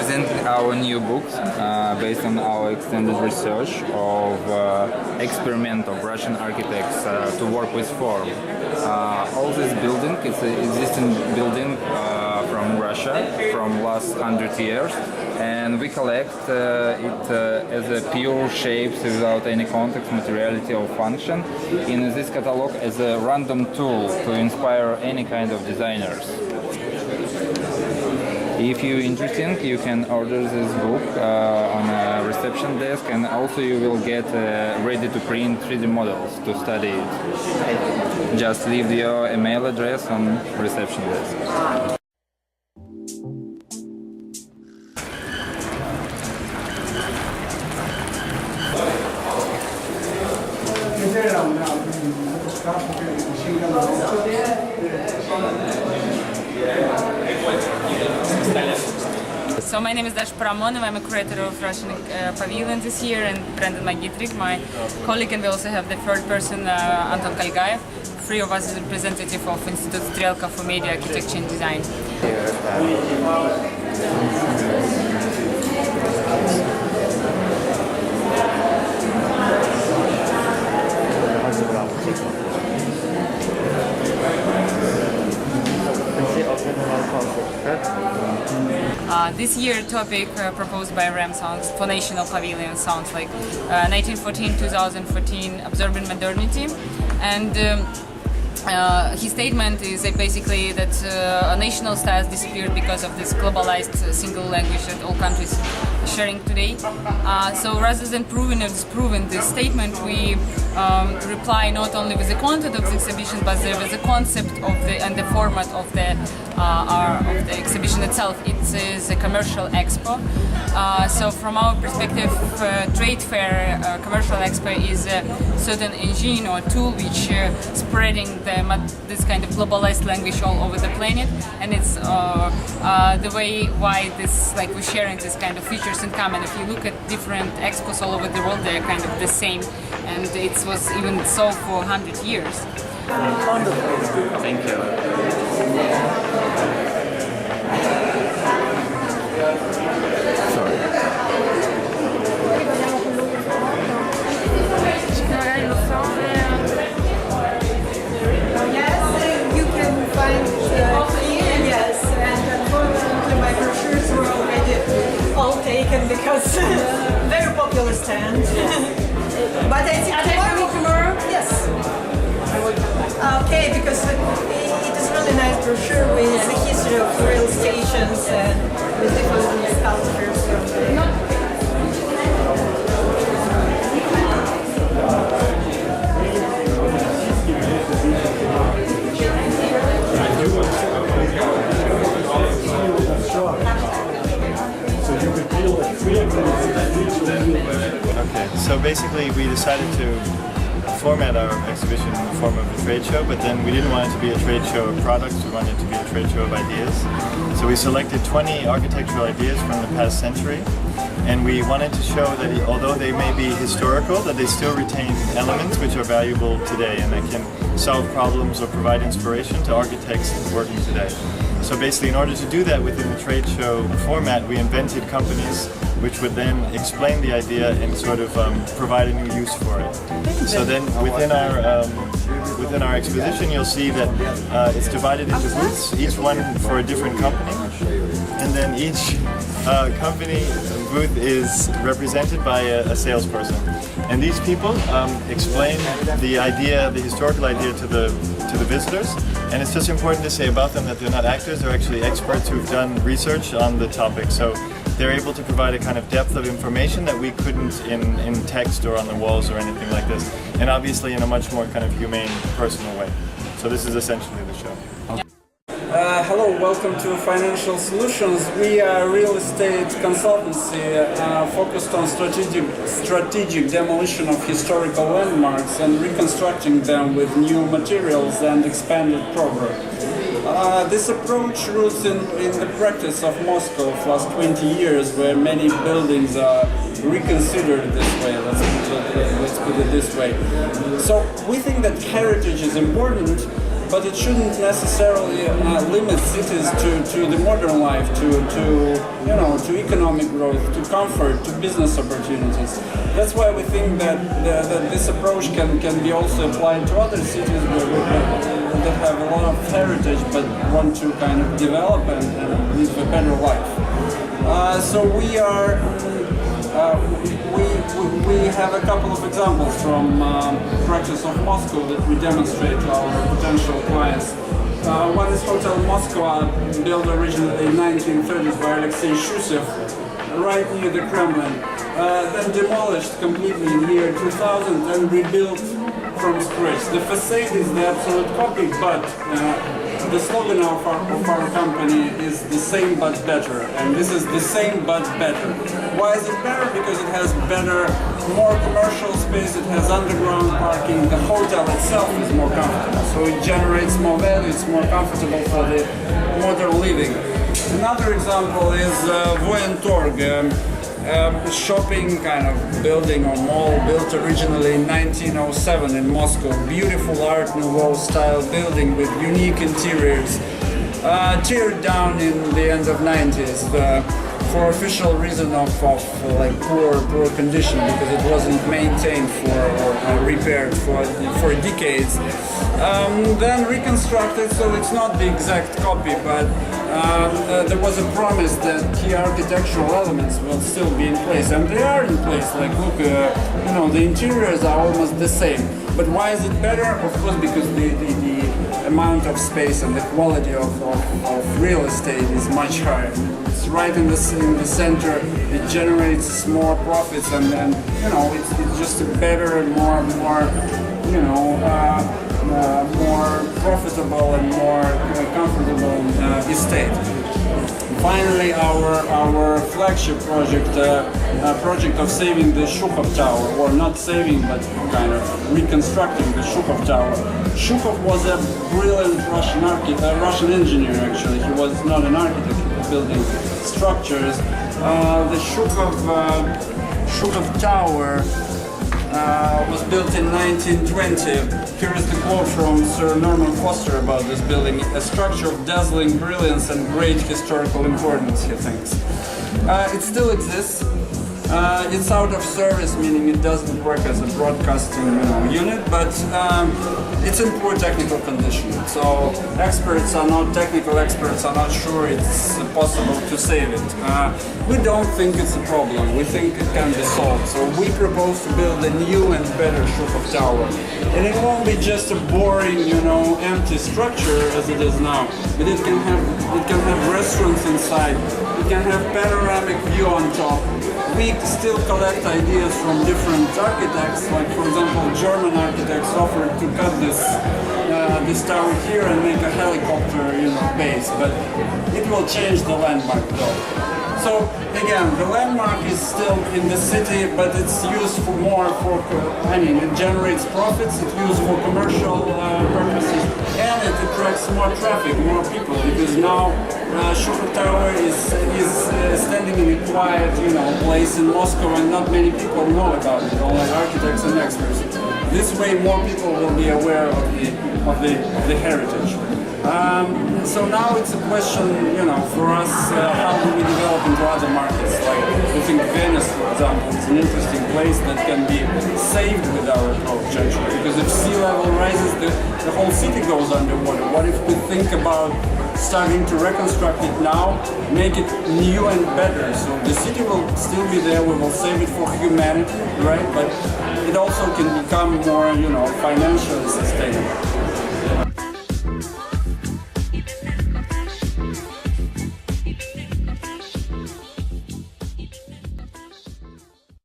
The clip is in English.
present our new book based on our extended research of experiment of Russian architects to work with form. All this building is an existing building from Russia from last 100 years, and we collect it as a pure shapes without any context, materiality or function in this catalog as a random tool to inspire any kind of designers. If you're interested, you can order this book on a reception desk, and also you will get ready-to-print 3D models to study it. Just leave your email address on reception desk. So my name is Dasha Paramonova. I'm a curator of Russian Pavilion this year, and Brendan Magitrik, my colleague, and we also have the third person, Anton Kalgaev. Three of us is representative of Institute Strelka for Media, Architecture and Design. This year topic proposed by Rem sounds for National Pavilion sounds like 1914-2014 Absorbing Modernity, and his statement is basically that national styles disappeared because of this globalized single language that all countries are sharing today. So rather than proving or disproving this statement, we reply not only with the content of the exhibition, but with the concept of the format of the exhibition itself. It is a commercial expo. So from our perspective, trade fair, commercial expo is a certain engine or tool which spreading this kind of globalized language all over the planet, and it's the way why this, like, we're sharing this kind of features in common. If you look at different expos all over the world, they're kind of the same, and it was even so for 100 years. Thank you. Because very popular stand. But I think tomorrow. Yes. Okay, because it is really nice brochure with the history of rail stations and with different sculptures. Okay, so basically we decided to format our exhibition in the form of a trade show, but then we didn't want it to be a trade show of products, we wanted it to be a trade show of ideas. So we selected 20 architectural ideas from the past century, and we wanted to show that although they may be historical, that they still retain elements which are valuable today and that can solve problems or provide inspiration to architects working today. So basically, in order to do that within the trade show format, we invented companies which would then explain the idea and sort of provide a new use for it. So then within our exposition, you'll see that it's divided into booths, each one for a different company, and then each company booth is represented by a salesperson. And these people explain the idea, the historical idea to the visitors. And it's just important to say about them that they're not actors, they're actually experts who've done research on the topic. So they're able to provide a kind of depth of information that we couldn't in text or on the walls or anything like this. And obviously in a much more kind of humane, personal way. So this is essentially the show. Hello, welcome to Financial Solutions. We are a real estate consultancy focused on strategic demolition of historical landmarks and reconstructing them with new materials and expanded program. This approach roots in the practice of Moscow for the last 20 years, where many buildings are reconsidered this way, let's put it this way. So we think that heritage is important, but it shouldn't necessarily limit cities to the modern life, to economic growth, to comfort, to business opportunities. That's why we think that this approach can be also applied to other cities that have a lot of heritage but want to kind of develop and live a better life. So we have a couple of examples from practice of Moscow that we demonstrate to our potential clients. One is Hotel Moscow, built originally in 1930s by Alexei Shushev, right near the Kremlin, then demolished completely in the year 2000 and rebuilt from scratch. The facade is the absolute copy, but the slogan of our company is the same but better, and this is the same but better. Why is it better? Because it has better, more commercial space, it has underground parking, the hotel itself is more comfortable, so it generates more value, it's more comfortable for the modern living. Another example is Voentorg, shopping kind of building or mall built originally in 1907 in Moscow. Beautiful Art Nouveau style building with unique interiors. Teared down in the end of 90s for official reason of like poor condition, because it wasn't maintained or repaired for decades. Then reconstructed, so it's not the exact copy, but there was a promise that key architectural elements will still be in place, and they are in place. Like look, the interiors are almost the same. But why is it better? Of course, because the amount of space and the quality of real estate is much higher. It's right in the center. It generates more profits, and then it's just a better, more profitable and more comfortable estate. Finally, our flagship project of saving the Shukhov Tower, or not saving, but kind of reconstructing the Shukhov Tower. Shukhov was a brilliant Russian engineer. Actually, he was not an architect. He was building structures. The Shukhov Tower was built in 1920. Here is the quote from Sir Norman Foster about this building: "A structure of dazzling brilliance and great historical importance," he thinks. It still exists. It's out of service, meaning it doesn't work as a broadcasting unit, but it's in poor technical condition. So technical experts are not sure it's possible to save it. We don't think it's a problem. We think it can be solved. So we propose to build a new and better Shukhov Tower. And it won't be just a boring, empty structure as it is now, but it can have restaurants inside. It can have panoramic view on top. We still collect ideas from different architects, like for example German architects offered to cut this tower here and make a helicopter base, but it will change the landmark though. So again, the landmark is still in the city, but it's used it generates profits, it's used for commercial purposes, and it attracts more traffic, more people, because now Shukhov Tower is standing in a quiet, place in Moscow, and not many people know about it, only architects and experts. This way, more people will be aware of the heritage. So now it's a question, for us, how do we develop into other markets? Like, I think Venice, for example, is an interesting place that can be saved with our approach, actually, because if sea level rises, the whole city goes underwater. What if we think about starting to reconstruct it now, make it new and better? So the city will still be there, we will save it for humanity, right? But it also can become more, financially sustainable.